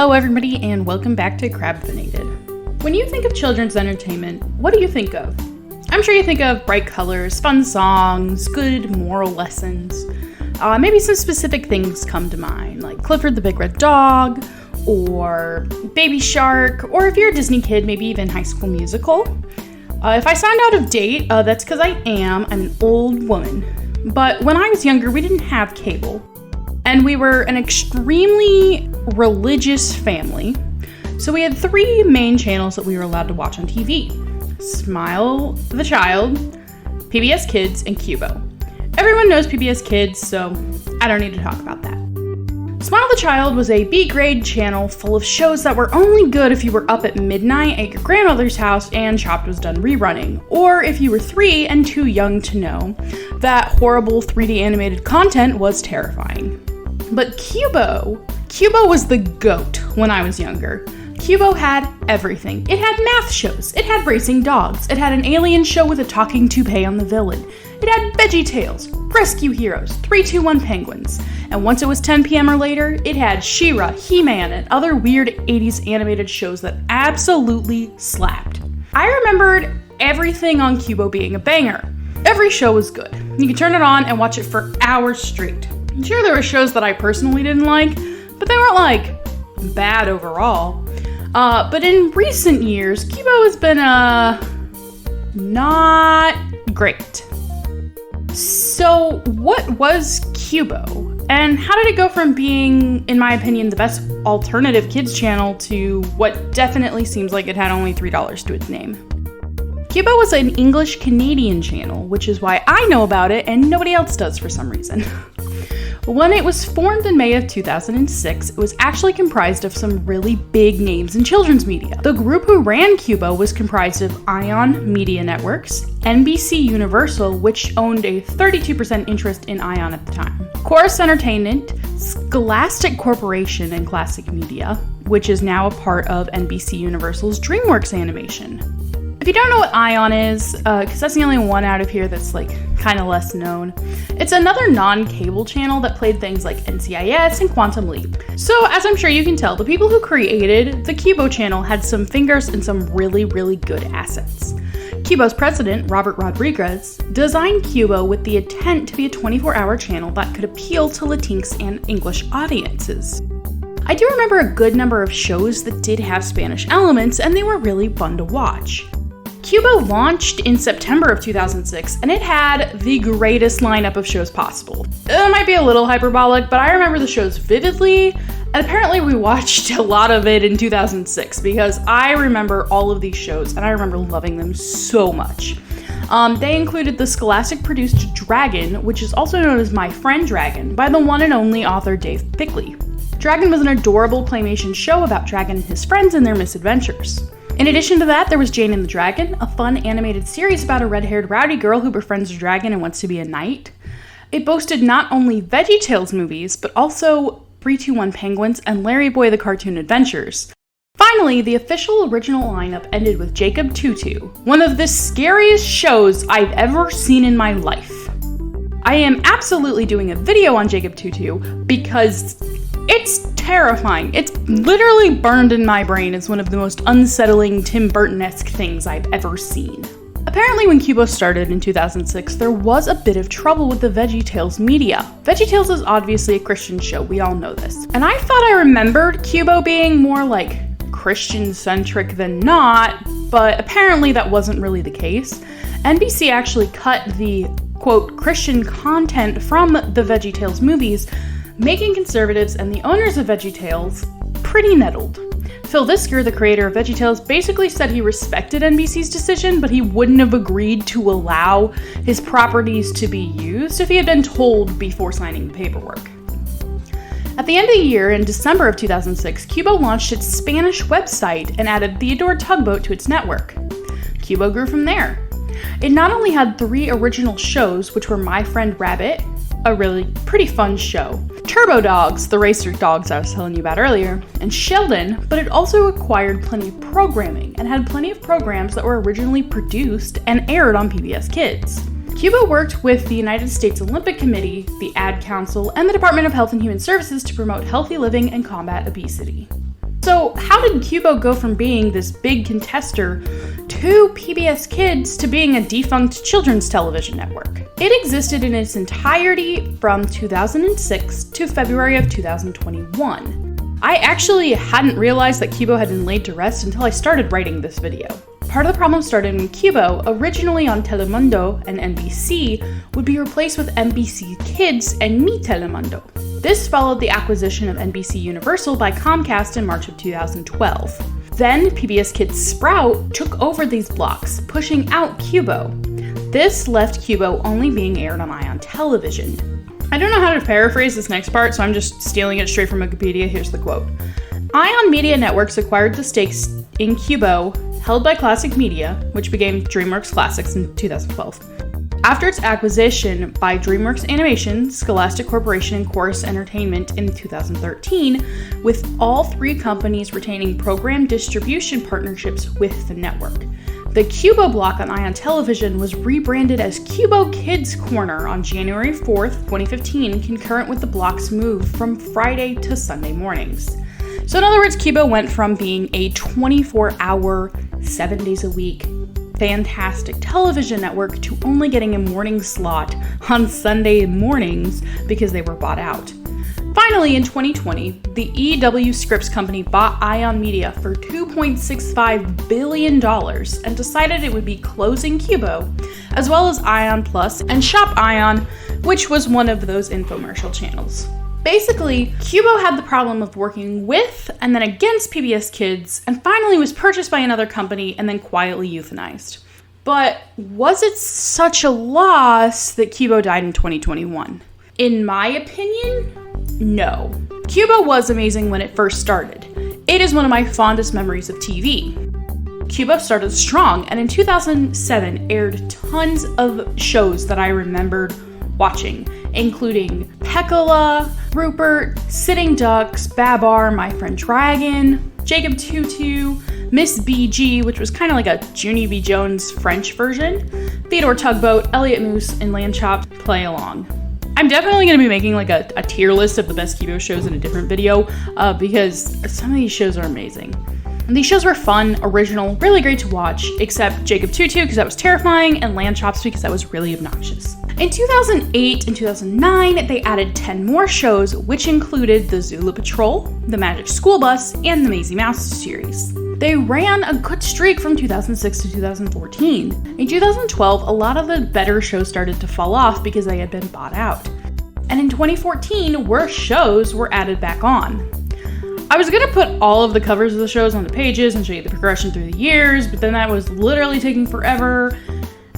Hello everybody and welcome back to Crabfinated. When you think of children's entertainment, what do you think of? I'm sure you think of bright colors, fun songs, good moral lessons. Maybe some specific things come to mind, like Clifford the Big Red Dog, or Baby Shark, or if you're a Disney kid, maybe even High School Musical. If I sound out of date, that's because I'm an old woman. But when I was younger, we didn't have cable. And we were an extremely religious family. So we had three main channels that we were allowed to watch on TV. Smile the Child, PBS Kids, and Qubo. Everyone knows PBS Kids, so I don't need to talk about that. Smile the Child was a B-grade channel full of shows that were only good if you were up at midnight at your grandmother's house and Chopped was done rerunning, or if you were 3 and too young to know that horrible 3D animated content was terrifying. But Qubo was the GOAT when I was younger. Qubo had everything. It had math shows, it had racing dogs, it had an alien show with a talking toupee on the villain, it had VeggieTales, Rescue Heroes, 3-2-1 Penguins, and once it was 10 p.m. or later, it had She-Ra, He-Man, and other weird 80s animated shows that absolutely slapped. I remembered everything on Qubo being a banger. Every show was good. You could turn it on and watch it for hours straight. Sure, there were shows that I personally didn't like, but they weren't, bad overall. But in recent years, Qubo has been, not great. So, what was Qubo? And how did it go from being, in my opinion, the best alternative kids channel to what definitely seems like it had only $3 to its name? Qubo was an English-Canadian channel, which is why I know about it and nobody else does for some reason. When it was formed in May of 2006, it was actually comprised of some really big names in children's media. The group who ran Qubo was comprised of Ion Media Networks, NBC Universal, which owned a 32% interest in Ion at the time, Chorus Entertainment, Scholastic Corporation, and Classic Media, which is now a part of NBC Universal's DreamWorks Animation. If you don't know what Ion is, because that's the only one out of here that's kind of less known, it's another non-cable channel that played things like NCIS and Quantum Leap. So as I'm sure you can tell, the people who created the Qubo channel had some fingers and some really, really good assets. Qubo's president, Robert Rodriguez, designed Qubo with the intent to be a 24-hour channel that could appeal to Latinx and English audiences. I do remember a good number of shows that did have Spanish elements, and they were really fun to watch. Qubo launched in September of 2006, and it had the greatest lineup of shows possible. It might be a little hyperbolic, but I remember the shows vividly, and apparently we watched a lot of it in 2006, because I remember all of these shows, and I remember loving them so much. They included the Scholastic-produced Dragon, which is also known as My Friend Dragon, by the one and only author Dave Bickley. Dragon was an adorable claymation show about Dragon and his friends and their misadventures. In addition to that, there was Jane and the Dragon, a fun animated series about a red-haired rowdy girl who befriends a dragon and wants to be a knight. It boasted not only VeggieTales movies, but also 3-2-1 Penguins and Larry Boy the Cartoon Adventures. Finally, the official original lineup ended with Jacob Tutu, one of the scariest shows I've ever seen in my life. I am absolutely doing a video on Jacob Tutu because it's terrifying. It's literally burned in my brain as one of the most unsettling Tim Burton-esque things I've ever seen. Apparently when Qubo started in 2006, there was a bit of trouble with the VeggieTales media. VeggieTales is obviously a Christian show, we all know this. And I thought I remembered Qubo being more Christian-centric than not, but apparently that wasn't really the case. NBC actually cut the, quote, Christian content from the VeggieTales movies, making conservatives and the owners of VeggieTales pretty nettled. Phil Visker, the creator of VeggieTales, basically said he respected NBC's decision, but he wouldn't have agreed to allow his properties to be used if he had been told before signing the paperwork. At the end of the year, in December of 2006, Qubo launched its Spanish website and added Theodore Tugboat to its network. Qubo grew from there. It not only had 3 original shows, which were My Friend Rabbit, a really pretty fun show, Turbo Dogs, the racer dogs I was telling you about earlier, and Sheldon, but it also acquired plenty of programming and had plenty of programs that were originally produced and aired on PBS Kids. Qubo worked with the United States Olympic Committee, the Ad Council, and the Department of Health and Human Services to promote healthy living and combat obesity. So how did Qubo go from being this big contester to PBS Kids to being a defunct children's television network? It existed in its entirety from 2006 to February of 2021. I actually hadn't realized that Qubo had been laid to rest until I started writing this video. Part of the problem started when Qubo, originally on Telemundo and NBC, would be replaced with NBC Kids and Mi Telemundo. This followed the acquisition of NBC Universal by Comcast in March of 2012. Then PBS Kids Sprout took over these blocks, pushing out Qubo. This left Qubo only being aired on Ion Television. I don't know how to paraphrase this next part, so I'm just stealing it straight from Wikipedia. Here's the quote. Ion Media Networks acquired the stakes in Qubo, held by Classic Media, which became DreamWorks Classics in 2012. After its acquisition by DreamWorks Animation, Scholastic Corporation, and Chorus Entertainment in 2013, with all three companies retaining program distribution partnerships with the network. The Qubo block on Ion Television was rebranded as Qubo Kids Corner on January 4th, 2015, concurrent with the block's move from Friday to Sunday mornings. So in other words, Qubo went from being a 24-hour, 7 days a week, fantastic television network to only getting a morning slot on Sunday mornings because they were bought out. Finally, in 2020, the EW Scripps Company bought Ion Media for $2.65 billion and decided it would be closing Qubo, as well as Ion Plus and Shop Ion, which was one of those infomercial channels. Basically, Qubo had the problem of working with and then against PBS Kids, and finally was purchased by another company and then quietly euthanized. But was it such a loss that Qubo died in 2021? In my opinion, no. Qubo was amazing when it first started. It is one of my fondest memories of TV. Qubo started strong, and in 2007 aired tons of shows that I remembered watching, including Peccola, Rupert, Sitting Ducks, Babar, My Friend Dragon, Jacob Tutu, Miss BG, which was kind of like a Junie B. Jones French version, Theodore Tugboat, Elliot Moose, and Lamb Chop Play Along. I'm definitely going to be making like a tier list of the best Qubo shows in a different video because some of these shows are amazing. And these shows were fun, original, really great to watch, except Jacob Tutu because that was terrifying, and Lamb Chops because that was really obnoxious. In 2008 and 2009, they added 10 more shows, which included the Zulu Patrol, the Magic School Bus, and the Maisie Mouse series. They ran a good streak from 2006 to 2014. In 2012, a lot of the better shows started to fall off because they had been bought out. And in 2014, worse shows were added back on. I was gonna put all of the covers of the shows on the pages and show you the progression through the years, but then that was literally taking forever.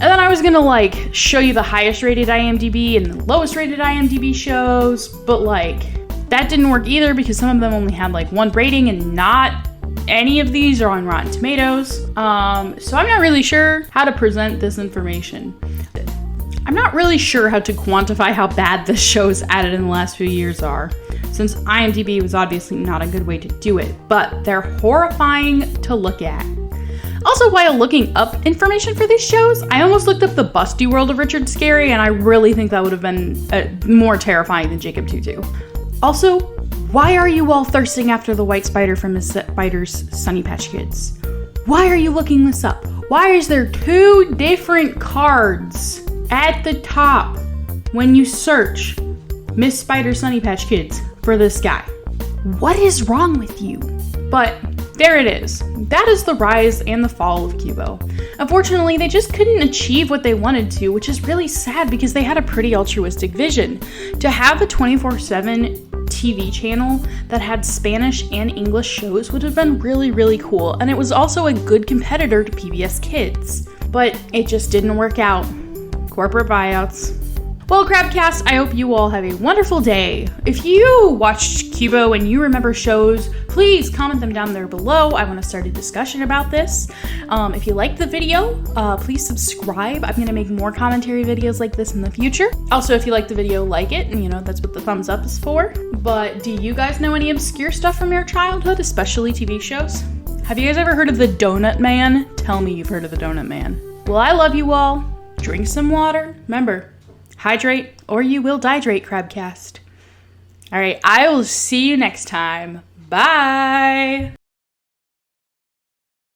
And then I was gonna like show you the highest rated IMDb and the lowest rated IMDb shows, but like that didn't work either because some of them only had like one rating and not any of these are on Rotten Tomatoes. So I'm not really sure how to present this information. I'm not really sure how to quantify how bad the shows added in the last few years are, since IMDb was obviously not a good way to do it, but they're horrifying to look at. Also, while looking up information for these shows, I almost looked up the busty world of Richard Scarry, and I really think that would have been more terrifying than Jacob Tutu. Also, why are you all thirsting after the white spider from Miss Spider's Sunny Patch Kids? Why are you looking this up? Why is there two different cards at the top when you search Miss Spider Sunny Patch Kids for this guy? What is wrong with you? But there it is. That is the rise and the fall of Qubo. Unfortunately, they just couldn't achieve what they wanted to, which is really sad because they had a pretty altruistic vision. To have a 24/7 TV channel that had Spanish and English shows would have been really, really cool, and it was also a good competitor to PBS Kids. But it just didn't work out. Corporate buyouts. Well, Crabcast, I hope you all have a wonderful day. If you watched Qubo and you remember shows, please comment them down there below. I want to start a discussion about this. If you liked the video, please subscribe. I'm going to make more commentary videos like this in the future. Also, if you like the video, like it, and that's what the thumbs up is for. But do you guys know any obscure stuff from your childhood, especially TV shows? Have you guys ever heard of the Donut Man? Tell me you've heard of the Donut Man. Well, I love you all. Drink some water. Remember, hydrate or you will dihydrate, Crabcast. All right, I will see you next time. Bye.